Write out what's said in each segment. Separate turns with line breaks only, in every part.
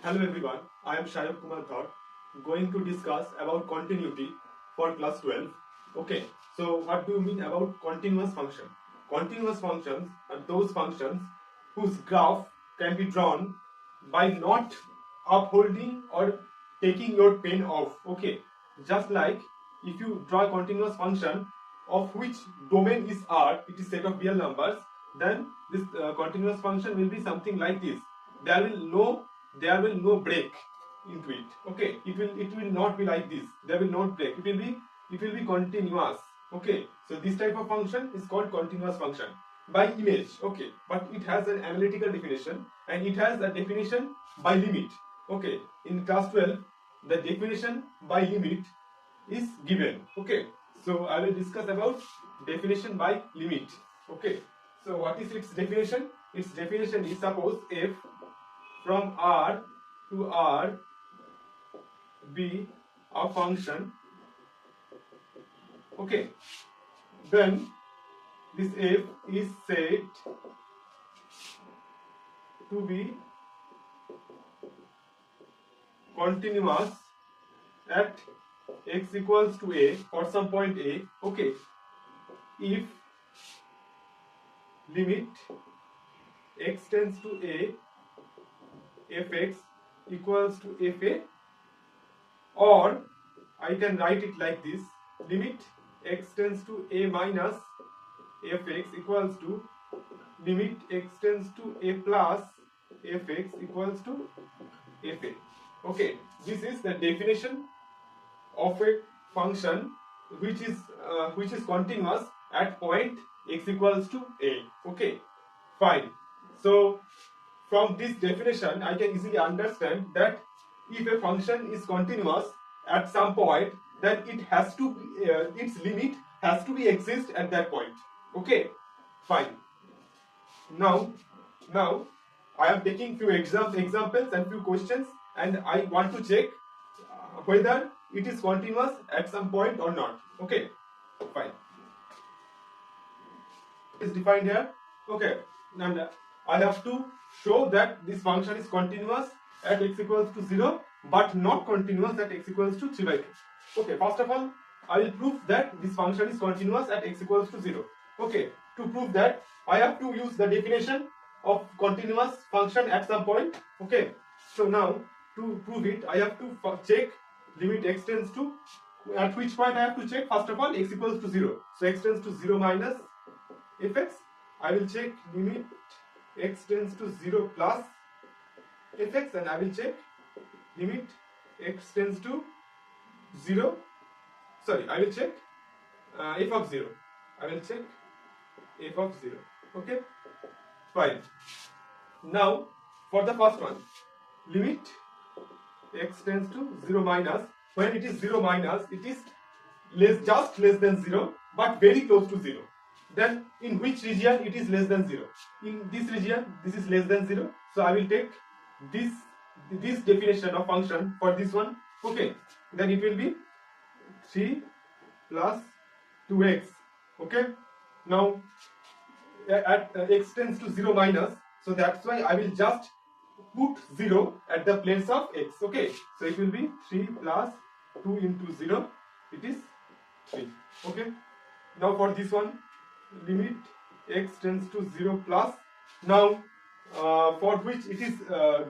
Hello everyone, I am Shayab Kumar Dhar, going to discuss about continuity for class 12. Okay, so what do you mean about continuous function? Continuous functions are those functions whose graph can be drawn by not upholding or taking your pen off. Okay, just like if you draw a continuous function of which domain is R, it is set of real numbers, then this continuous function will be something like this. There will no break into it. Okay, it will not be like this. There will not break. It will be continuous. Okay, so this type of function is called continuous function by image. Okay, but it has an analytical definition and it has a definition by limit. Okay, in class 12 the definition by limit is given. Okay, so I will discuss about definition by limit. Okay, so what is its definition? Its definition is, suppose f from R to R be a function. Okay, then this f is said to be continuous at x equals to a for some point a. Okay, if limit x tends to a fx equals to fa, or I can write it like this: limit x tends to a minus fx equals to limit x tends to a plus fx equals to fa. Okay, this is the definition of a function which is continuous at point x equals to a. Okay, fine. So from this definition I can easily understand that if a function is continuous at some point, then it has to its limit has to be exist at that point. Okay, fine. Now I am taking few examples and few questions, and I want to check whether it is continuous at some point or not. Okay, fine. It is defined here. Okay, and I have to show that this function is continuous at x equals to 0 but not continuous at x equals to 3 by 2. Okay, first of all I will prove that this function is continuous at x equals to 0. Okay, to prove that I have to use the definition of continuous function at some point. Okay, so now to prove it I have to check limit x tends to, at which point I have to check, first of all x equals to 0. So x tends to 0 minus fx. I will check limit x tends to 0 plus fx, and I will check limit x tends to 0. Sorry, I will check f of 0. I will check f of 0. Okay, fine. Now for the first one, limit x tends to 0 minus. When it is 0 minus, it is just less than 0 but very close to 0. Then in which region it is less than 0? In this region this is less than 0. So I will take this definition of function for this one. Okay, then it will be 3 plus 2x. Okay, now at x tends to 0 minus, so that's why I will just put 0 at the place of x. Okay, so it will be 3 plus 2 into 0, it is 3. Okay, now for this one, limit x tends to 0 plus. Now for which it is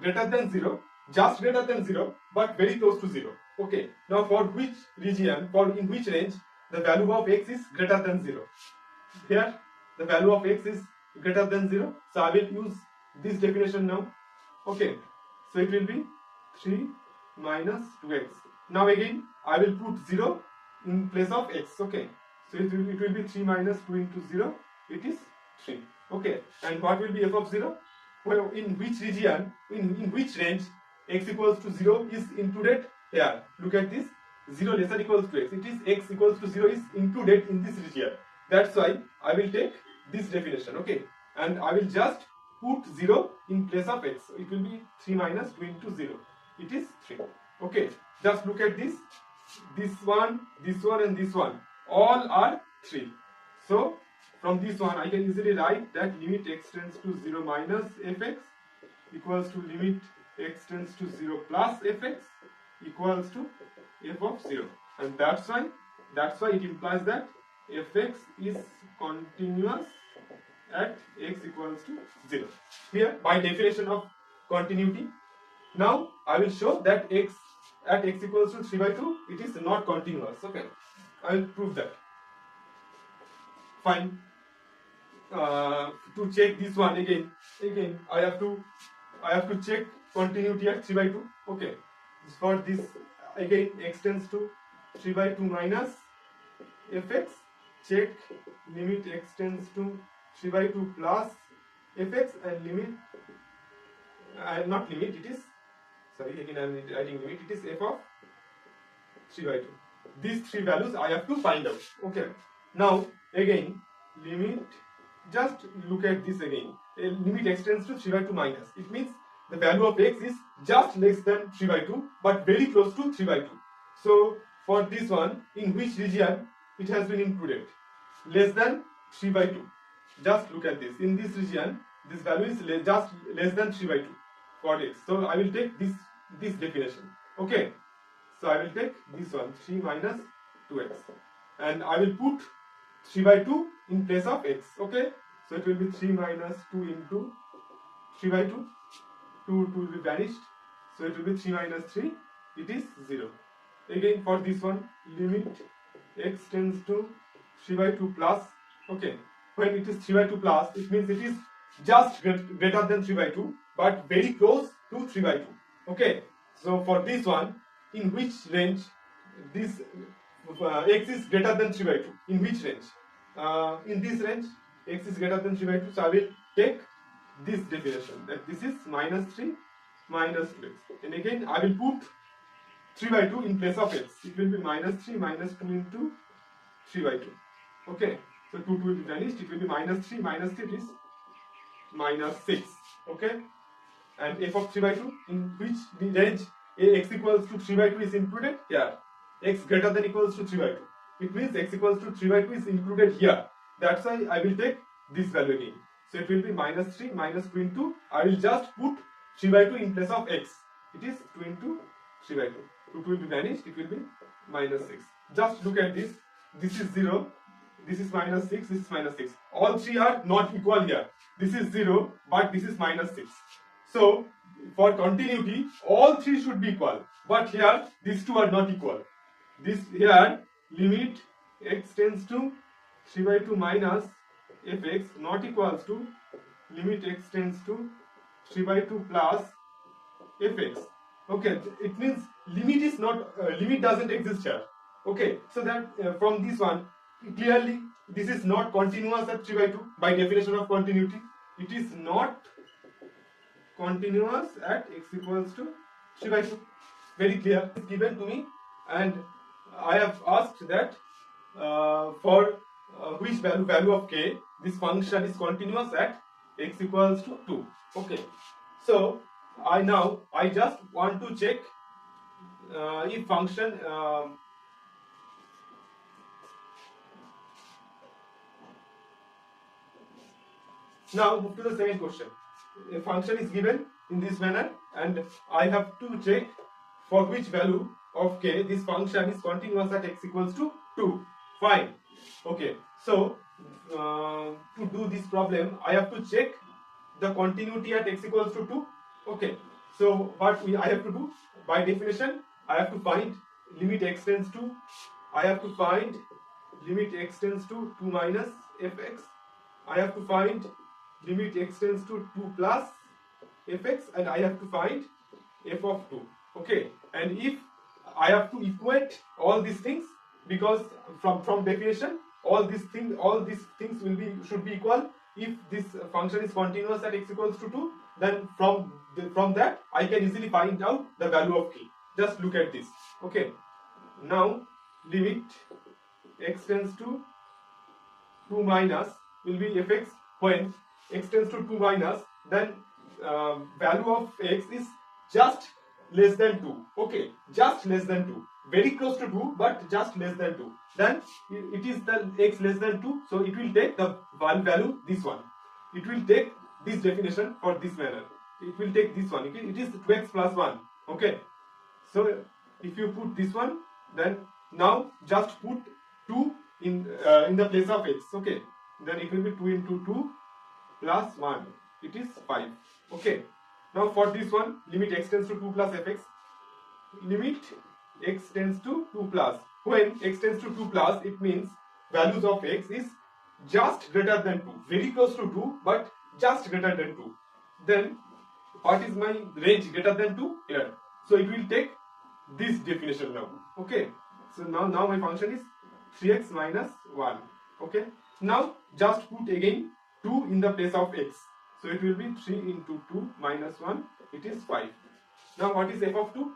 greater than 0, just greater than 0 but very close to 0. Okay, now for which region, in which range the value of x is greater than 0? Here the value of x is greater than 0, so I will use this definition now. Okay, so it will be 3 minus 2x. Now again I will put 0 in place of x. Okay, so it will be 3 minus 2 into 0, it is 3. Okay, and what will be f of 0? Well, in which region, in which range x equals to 0 is included here? Look at this, 0 less than equals to x. It is x equals to 0 is included in this region. That's why I will take this definition. Okay, and I will just put 0 in place of x. So it will be 3 minus 2 into 0. It is 3. Okay, just look at this. This one and this one all are 3. So from this one I can easily write that limit x tends to 0 minus fx equals to limit x tends to 0 plus fx equals to f of 0, and that's why it implies that fx is continuous at x equals to 0. Here, by definition of continuity, now I will show that x at x equals to 3 by 2 it is not continuous. Okay, I will prove that. Fine. To check this one again I have to check continuity at 3 by 2. Okay, for this again x tends to 3 by 2 minus fx, check limit x tends to 3 by 2 plus fx, and limit not limit, it is, sorry, again I am writing limit, it is f of 3 by 2. These three values I have to find out. Okay, now again limit, just look at this again, limit x tends to 3 by 2 minus, it means the value of x is just less than 3 by 2 but very close to 3 by 2. So for this one, in which region it has been included? Less than 3 by 2. Just look at this, in this region this value is just less than 3 by 2 for x. So I will take this definition. Okay, so I will take this one, 3 minus 2x, and I will put 3 by 2 in place of x. Okay, so it will be 3 minus 2 into 3 by 2, 2 will be vanished, so it will be 3 minus 3, it is 0. Again for this one, limit x tends to 3 by 2 plus. Okay, when it is 3 by 2 plus, it means it is just greater than 3 by 2 but very close to 3 by 2. Okay, so for this one, in which range this x is greater than 3 by 2, in which range? In this range x is greater than 3 by 2, so I will take this definition, that this is minus 3 minus 2x, and again I will put 3 by 2 in place of x. It will be minus 3 minus 2 into 3 by 2. Okay, so 2 will be vanished, it will be minus 3 minus 3 is minus 6. Okay, and f of 3 by 2, in which the range x equals to 3 by 2 is included? Here, x greater than equals to 3 by 2. It means x equals to 3 by 2 is included here. That's why I will take this value again. So it will be minus 3 minus 2 into, I will just put 3 by 2 in place of x. It is 2 into 3 by 2. 2 will be vanished, it will be minus 6. Just look at this. This is 0, this is minus 6, this is minus 6. All three are not equal here. This is 0, but this is minus 6. So for continuity, all three should be equal. But here, these two are not equal. This here, limit x tends to 3 by 2 minus fx not equals to limit x tends to 3 by 2 plus fx. Okay, it means limit is not, limit doesn't exist here. Okay, so that from this one, clearly this is not continuous at 3 by 2 by definition of continuity. It is not continuous at x equals to 3 by 2. Very clear. It's given to me, and I have asked that for which value of k this function is continuous at x equals to 2. Okay, so I just want to check if function now move to the second question. A function is given in this manner, and I have to check for which value of k this function is continuous at x equals to 2. Fine. Okay, so to do this problem, I have to check the continuity at x equals to 2. Okay, so what I have to do, by definition, I have to find limit x tends to, I have to find limit x tends to 2 minus fx. I have to find limit x tends to 2 plus fx, and I have to find f of 2. Okay, and if I have to equate all these things, because from definition all these things should be equal. If this function is continuous at x equals to 2, then from that I can easily find out the value of k. Just look at this. Okay, now limit x tends to 2 minus will be fx. When x tends to 2 minus, then value of x is just less than 2. Okay, just less than 2, very close to 2 but just less than 2. Then it is the x less than 2, so it will take the value this one. It will take this definition for this manner. it will take this one. Okay, it is 2x plus 1. Okay, so if you put this one, then now just put 2 in the place of x. Okay, then it will be 2 into 2 plus 1. It is 5. Okay, now for this one, limit x tends to 2 plus fx. Limit x tends to 2 plus. When x tends to 2 plus, it means values of x is just greater than 2, very close to 2, but just greater than 2. Then what is my range greater than 2 here? So it will take this definition now. Okay, so now my function is 3x minus 1. Okay, now just put again 2 in the place of x. So it will be 3 into 2 minus 1, it is 5. Now what is f of 2?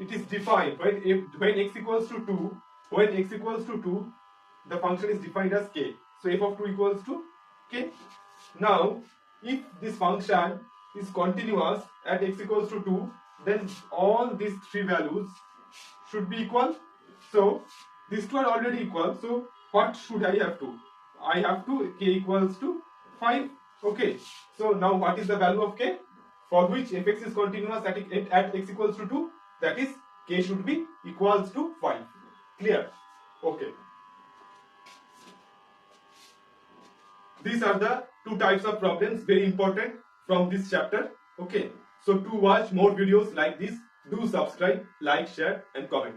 It is defined when x equals to 2. When x equals to 2, the function is defined as k. So f of 2 equals to k. Now if this function is continuous at x equals to 2, then all these three values should be equal. So these two are already equal. So what should I have to? I have to k equals to 5. Okay, so now what is the value of k for which fx is continuous at x equals to 2? That is, k should be equals to 5. Clear? Okay. These are the two types of problems, very important from this chapter. Okay, so to watch more videos like this, do subscribe, like, share and comment.